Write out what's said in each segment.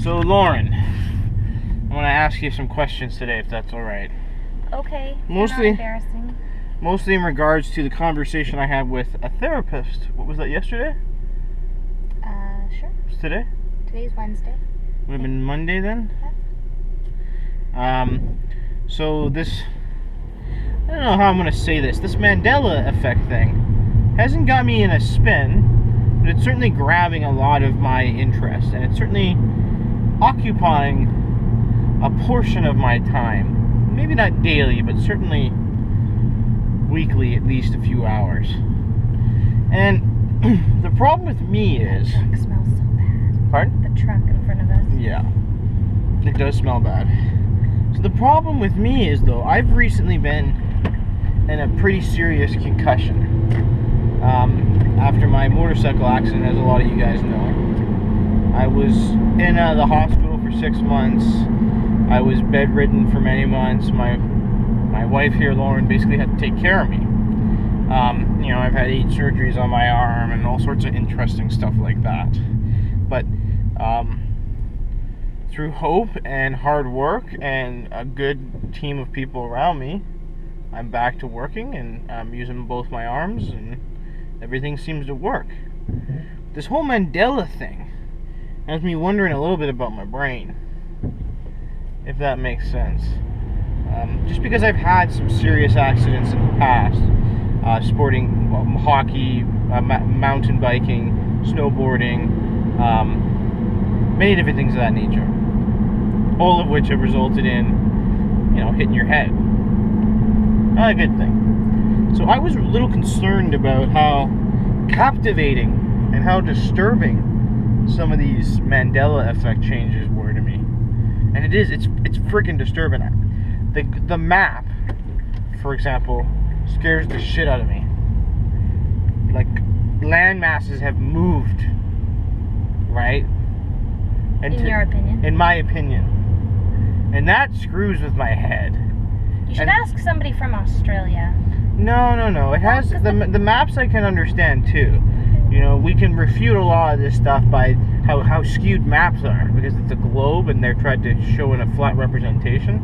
So, Lauren, I want to ask you some questions today, if that's all right. Okay. Mostly, not embarrassing. Mostly in regards to the conversation I had with a therapist. What was that, yesterday? Sure. It's today? Today's Wednesday. Would have been Monday then? Yeah. So this, I don't know how I'm going to say this. This Mandela effect thing hasn't got me in a spin, but it's certainly grabbing a lot of my interest, and it's certainly occupying a portion of my time. Maybe not daily, but certainly weekly, at least a few hours. And the problem with me is... The truck smells so bad. Pardon? The truck in front of us. Yeah. It does smell bad. So the problem with me is, though, I've recently been in a pretty serious concussion. After my motorcycle accident, as a lot of you guys know. I was in the hospital for 6 months. I was bedridden for many months. My wife here, Lauren, basically had to take care of me. You know, I've had 8 surgeries on my arm and all sorts of interesting stuff like that. But through hope and hard work and a good team of people around me, I'm back to working, and I'm using both my arms, and everything seems to work. This whole Mandela thing has me wondering a little bit about my brain, if that makes sense. Just because I've had some serious accidents in the past, sporting hockey, mountain biking, snowboarding, many different things of that nature, all of which have resulted in, you know, hitting your head. Not a good thing. So I was a little concerned about how captivating and how disturbing some of these Mandela effect changes were to me. And it's freaking disturbing. The map, for example, scares the shit out of me. Like, land masses have moved, right? And in your opinion? In my opinion. And that screws with my head. You should ask somebody from Australia. No. It has the maps I can understand too. You know, we can refute a lot of this stuff by how skewed maps are, because it's a globe and they're trying to show in a flat representation.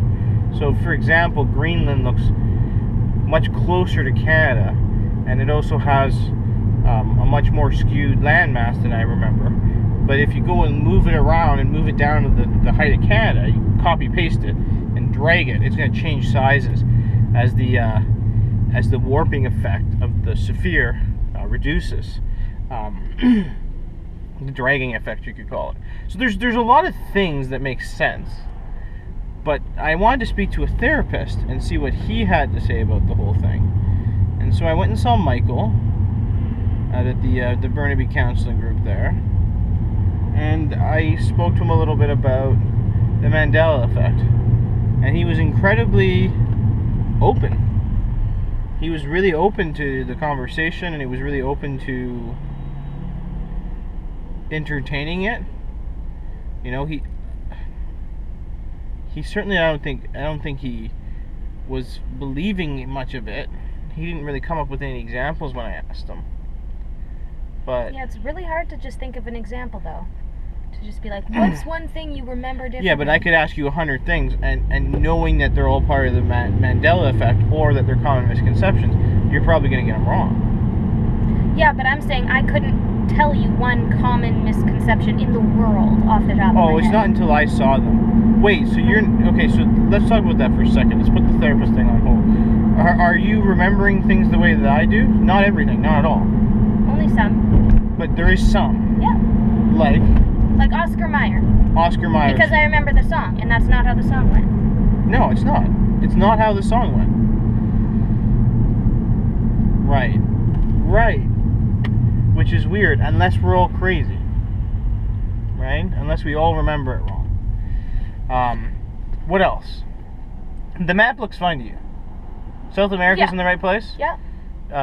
So, for example, Greenland looks much closer to Canada, and it also has a much more skewed landmass than I remember. But if you go and move it around and move it down to the height of Canada, you copy paste it and drag it, it's going to change sizes as the warping effect of the sphere reduces. The dragging effect, you could call it. So there's a lot of things that make sense. But I wanted to speak to a therapist and see what he had to say about the whole thing. And so I went and saw Michael at the Burnaby Counseling Group there. And I spoke to him a little bit about the Mandela effect. And he was incredibly open. He was really open to the conversation, and he was really open to entertaining it. You know, he certainly, I don't think he was believing much of it. He didn't really come up with any examples when I asked him. But yeah, it's really hard to just think of an example, though. To just be like, what's one thing you remember differently? Yeah, but I could ask you 100 things, and knowing that they're all part of the Mandela effect, or that they're common misconceptions, you're probably going to get them wrong. Yeah, but I'm saying I couldn't tell you one common misconception in the world off the top of my head. Oh, it's not until I saw them. Wait, so you're... Okay, so let's talk about that for a second. Let's put the therapist thing on hold. Are you remembering things the way that I do? Not everything, not at all. Only some. But there is some. Yeah. Like Oscar Mayer. Oscar Mayer. Because I remember the song, and that's not how the song went. No, it's not. It's not how the song went. Right. Which is weird, unless we're all crazy. Right? Unless we all remember it wrong. What else? The map looks fine to you. South America's in the right place? Yeah.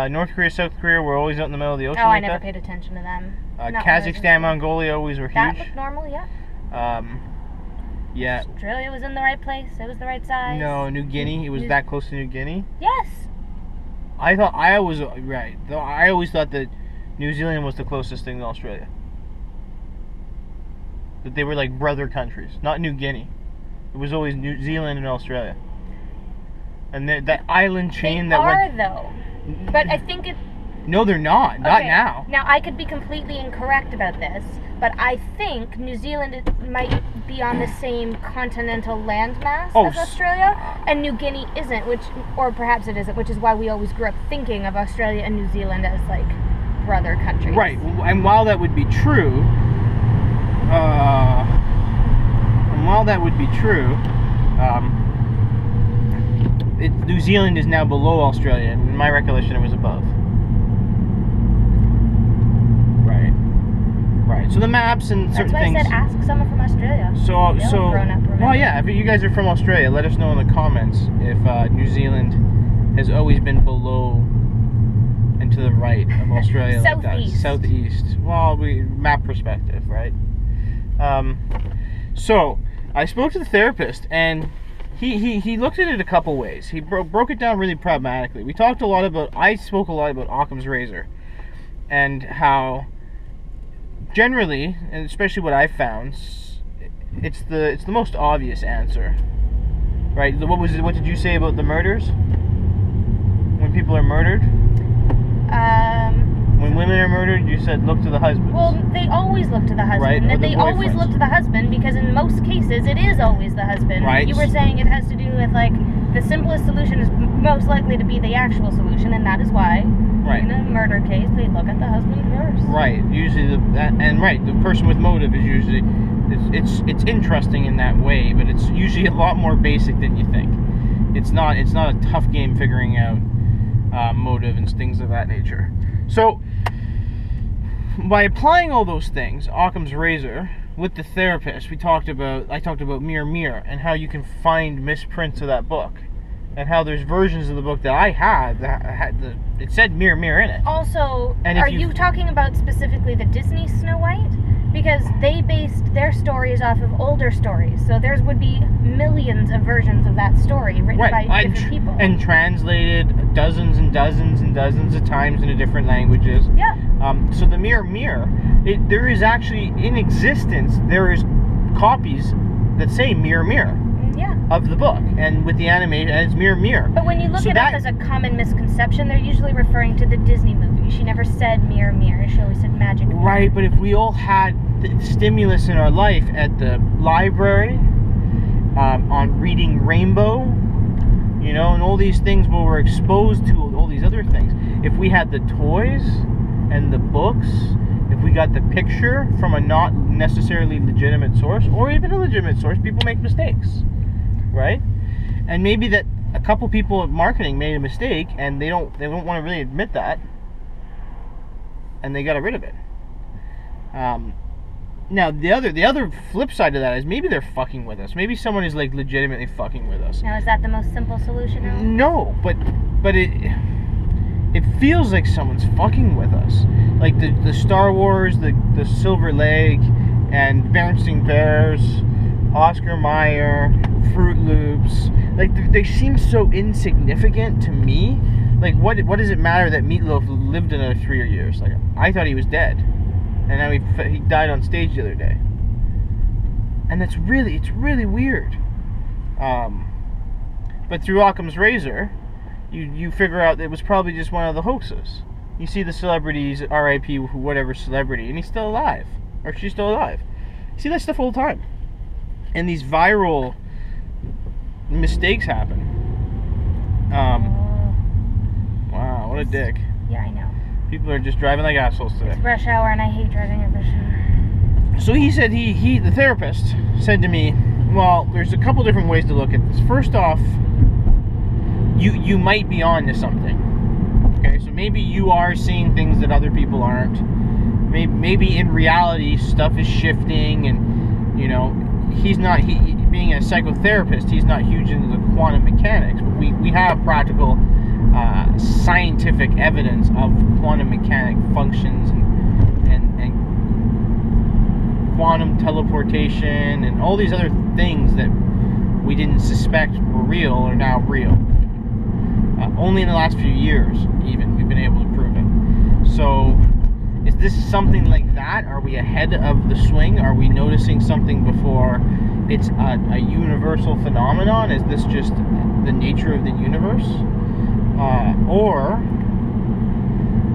North Korea, South Korea, we're always out in the middle of the ocean. Oh, like I never that. paid attention to them. Kazakhstan, Mongolia always were huge. That looked normal, yeah. Yeah. Australia was in the right place. It was the right size. No, New Guinea. It was that close to New Guinea. Yes. I was right. Though I always thought that New Zealand was the closest thing to Australia. that they were like brother countries, not New Guinea. It was always New Zealand and Australia. And that island chain they that are, went... though. But I think it... No, they're not. Not Okay, now. Now, I could be completely incorrect about this, but I think New Zealand might be on the same continental landmass as Australia, and New Guinea isn't, or perhaps it isn't, which is why we always grew up thinking of Australia and New Zealand as, like, brother countries. Right, and while that would be true, New Zealand is now below Australia, and in my recollection it was above. Right. So the maps and certain things... That's why I said ask someone from Australia. So, grown up, remember? well, yeah, if you guys are from Australia, let us know in the comments if New Zealand has always been below and to the right of Australia. Southeast. Like that. Southeast. Well, map perspective, right? So, I spoke to the therapist, and he looked at it a couple ways. He broke it down really pragmatically. I spoke a lot about Occam's razor, and how generally, and especially what I found, it's the most obvious answer, right? What did you say about the murders? When people are murdered? When women are murdered, you said look to the husband. Well, they always look to the husband. Right, and they always look to the husband because in most cases it is always the husband. Right. You were saying it has to do with, like, the simplest solution is most likely to be the actual solution, and that is why in a murder case they look at the husband first. Right. Usually the person with motive is usually it's interesting in that way, but it's usually a lot more basic than you think. It's not a tough game figuring out motive and things of that nature. So, by applying all those things, Occam's razor, with the therapist, I talked about mirror, and how you can find misprints of that book, and how there's versions of the book that I had that it said mirror in it. Also, are you talking about specifically the Disney Snow White? Because they based their stories off of older stories, so there would be millions of versions of that story written by different people. And translated dozens and dozens and dozens of times into different languages. Yeah. So the mirror, there is actually, in existence, there is copies that say mirror. Yeah. Of the book, and with the animation, and it's mirror. But when you look it up as a common misconception, they're usually referring to the Disney movie. She never said mirror. She always said magic mirror. Right, but if we all had the stimulus in our life at the library, on reading Rainbow, and all these things where we're exposed to all these other things, if we had the toys and the books, if we got the picture from a not necessarily legitimate source, or even a legitimate source, people make mistakes, right? And maybe that a couple people at marketing made a mistake, and they don't want to really admit that, and they got rid of it. Now the other flip side of that is maybe they're fucking with us. Maybe someone is, like, legitimately fucking with us. Now, is that the most simple solution, Alan? No, but it feels like someone's fucking with us. Like the Star Wars, the Silver Leg, and Bernstein Bears, Oscar Mayer, Fruit Loops. Like, they seem so insignificant to me. Like, what does it matter that Meatloaf lived another 3 years? Like, I thought he was dead, and now he died on stage the other day. And it's really weird. But through Occam's razor, you figure out that it was probably just one of the hoaxes. You see the celebrities, R.I.P. whatever celebrity, and he's still alive, or she's still alive. You see that stuff all the time, and these viral mistakes happen. Wow, what a dick. Yeah, I know. People are just driving like assholes today. It's rush hour, and I hate driving at rush hour. So he said, the therapist said to me, well, there's a couple different ways to look at this. First off, you might be on to something. Okay, so maybe you are seeing things that other people aren't. Maybe in reality stuff is shifting, and being a psychotherapist, he's not huge into the quantum mechanics, but we have practical scientific evidence of quantum mechanic functions and quantum teleportation and all these other things that we didn't suspect were real are now real. Only in the last few years, even, we've been able to prove it. So, Is this something like that? Are we ahead of the swing? Are we noticing something before it's a universal phenomenon? Is this just the nature of the universe? Or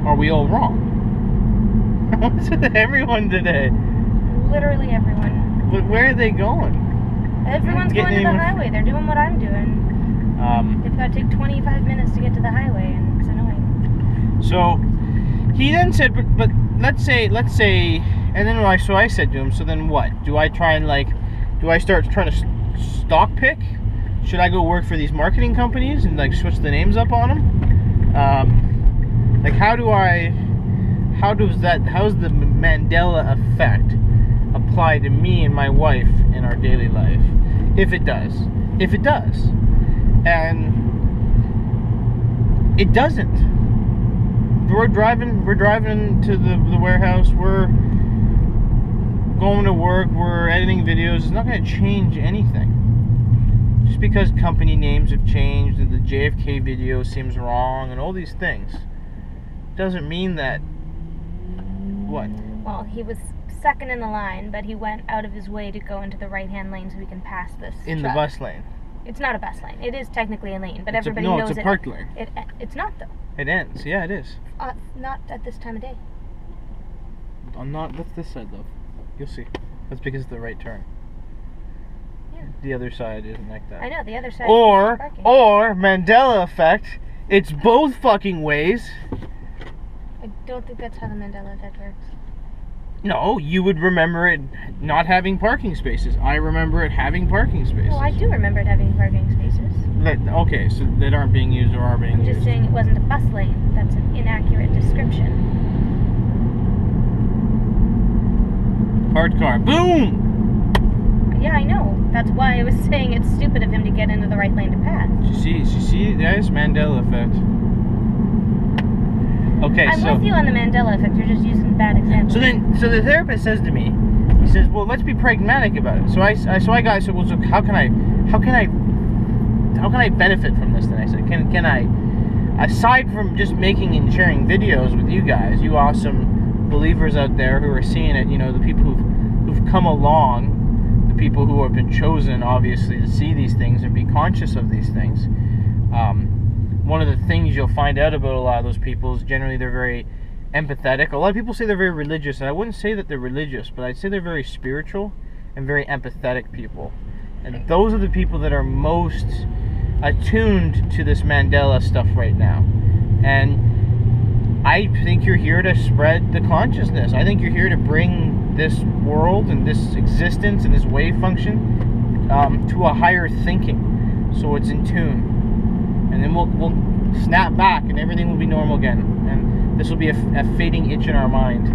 are we all wrong? What's with everyone today? Literally everyone. But where are they going? Everyone's going to the highway. They're doing what I'm doing. They've got to take 25 minutes to get to the highway, and it's annoying. So he then said, but let's say, and then I said to him, so then what? Do I try and do I start trying to stock pick? Should I go work for these marketing companies and switch the names up on them? How does the Mandela effect apply to me and my wife in our daily life? If it does. And it doesn't. We're driving to the warehouse, we're going to work, we're editing videos. It's not going to change anything. Just because company names have changed and the JFK video seems wrong and all these things doesn't mean that. What? Well, he was second in the line, but he went out of his way to go into the right-hand lane so we can pass this in truck. The bus lane. It's not a bus lane. It is technically a lane, but everybody knows knows it's a parked lane. It's not, though. It ends. Yeah, it is. Not at this time of day. I'm not. What's this side, though? You'll see. That's because it's the right turn. Yeah. The other side isn't like that. I know, the other side or parking. Or Mandela effect. It's both fucking ways. I don't think that's how the Mandela effect works. No, you would remember it not having parking spaces. I remember it having parking spaces. Well, I do remember it having parking spaces. Okay, so that aren't being used or are being used. I'm just saying it wasn't a bus lane. That's an inaccurate description. Parked car. Boom! Yeah, I know. That's why I was saying it's stupid of him to get into the right lane to pass. You see, there's Mandela effect. Okay, I'm with you on the Mandela effect. You're just using bad examples. So the therapist says to me, he says, "Well, let's be pragmatic about it." So I said, "Well, so how can I benefit from this?" Then I said, "Can I, aside from just making and sharing videos with you guys, you awesome believers out there who are seeing it, the people who've come along, the people who have been chosen, obviously, to see these things and be conscious of these things." One of the things you'll find out about a lot of those people is generally they're very empathetic. A lot of people say they're very religious, and I wouldn't say that they're religious, but I'd say they're very spiritual and very empathetic people. And those are the people that are most attuned to this Mandela stuff right now. And I think you're here to spread the consciousness. I think you're here to bring this world and this existence and this wave function to a higher thinking, so it's in tune. And then we'll snap back, and everything will be normal again. And this will be a fading itch in our mind.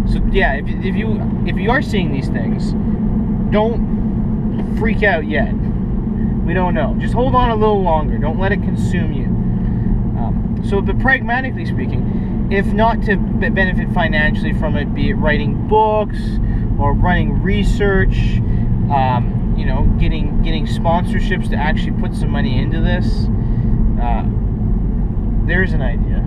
So yeah, if you are seeing these things, don't freak out yet. We don't know. Just hold on a little longer. Don't let it consume you. But pragmatically speaking, if not to benefit financially from it, be it writing books or running research, getting sponsorships to actually put some money into this, there's an idea.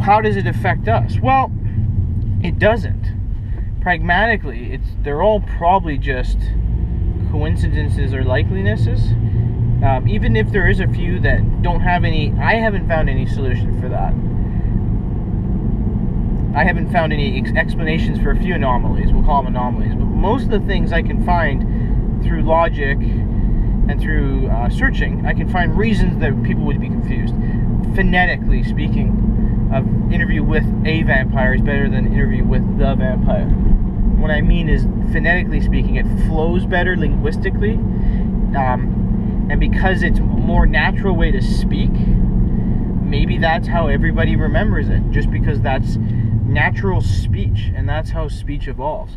How does it affect us? Well, it doesn't. Pragmatically, they're all probably just coincidences or likelinesses. Even if there is a few that don't have any, I haven't found any solution for that. I haven't found any explanations for a few anomalies. We'll call them anomalies. But most of the things I can find through logic and through searching, I can find reasons that people would be confused. Phonetically speaking, an interview with a vampire is better than an interview with the vampire. What I mean is, phonetically speaking, it flows better linguistically. And because it's a more natural way to speak, maybe that's how everybody remembers it. Just because that's natural speech, and that's how speech evolves.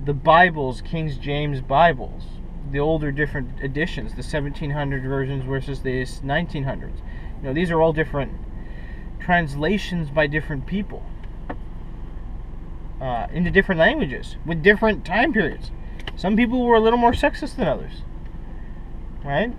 The Bibles, King James Bibles, the older different editions, the 1700 versions versus the 1900s. These are all different translations by different people into different languages with different time periods. Some people were a little more sexist than others, right?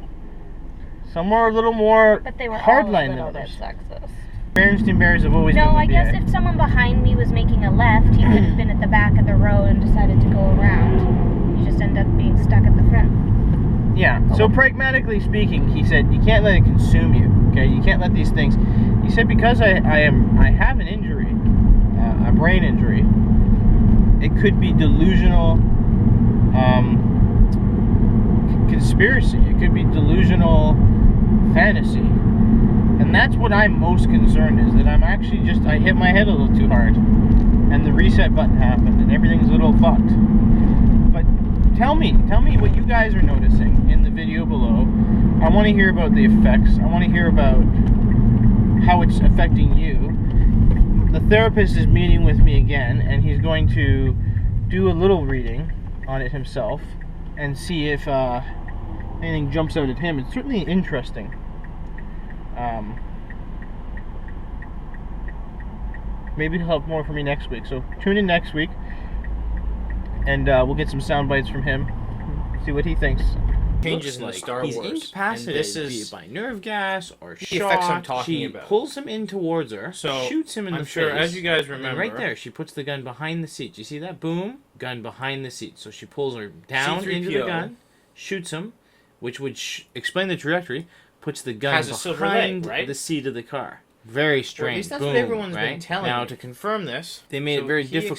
Some were a little more But they were hardline all a little than bit others. sexist. Berenstain Bears have always been No, I the guess BA. if someone behind me was making a left, he could have been at the back of the road and decided to go around. You just end up being stuck at the front. Yeah. So pragmatically speaking, he said you can't let it consume you. Okay, you can't let these things. He said because I have an injury, a brain injury. It could be delusional conspiracy. It could be delusional fantasy. And that's what I'm most concerned is that I'm actually I hit my head a little too hard. And the reset button happened and everything's a little fucked. But tell me what you guys are noticing in the video below. I want to hear about the effects. I want to hear about how it's affecting you. The therapist is meeting with me again, and he's going to do a little reading on it himself and see if anything jumps out at him. It's certainly interesting. Maybe he'll have more for me next week. So tune in next week, and we'll get some sound bites from him. See what he thinks. Changes in like Star he's Wars. incapacitated, This is be it by nerve gas or the effects I'm shock. talking She about. pulls him in towards her, So, shoots him in I'm the sure, face. as you guys and then remember, right there, she puts the gun behind the seat. You see that? Boom, gun behind the seat. So she pulls her down into the C-3PO gun, shoots him, which would explain the trajectory. Puts the gun Has a silver leg, behind right? the seat of the car. Very strange. Well, at least that's Boom, what everyone's right? been telling now, me. To confirm this, they made so it very he difficult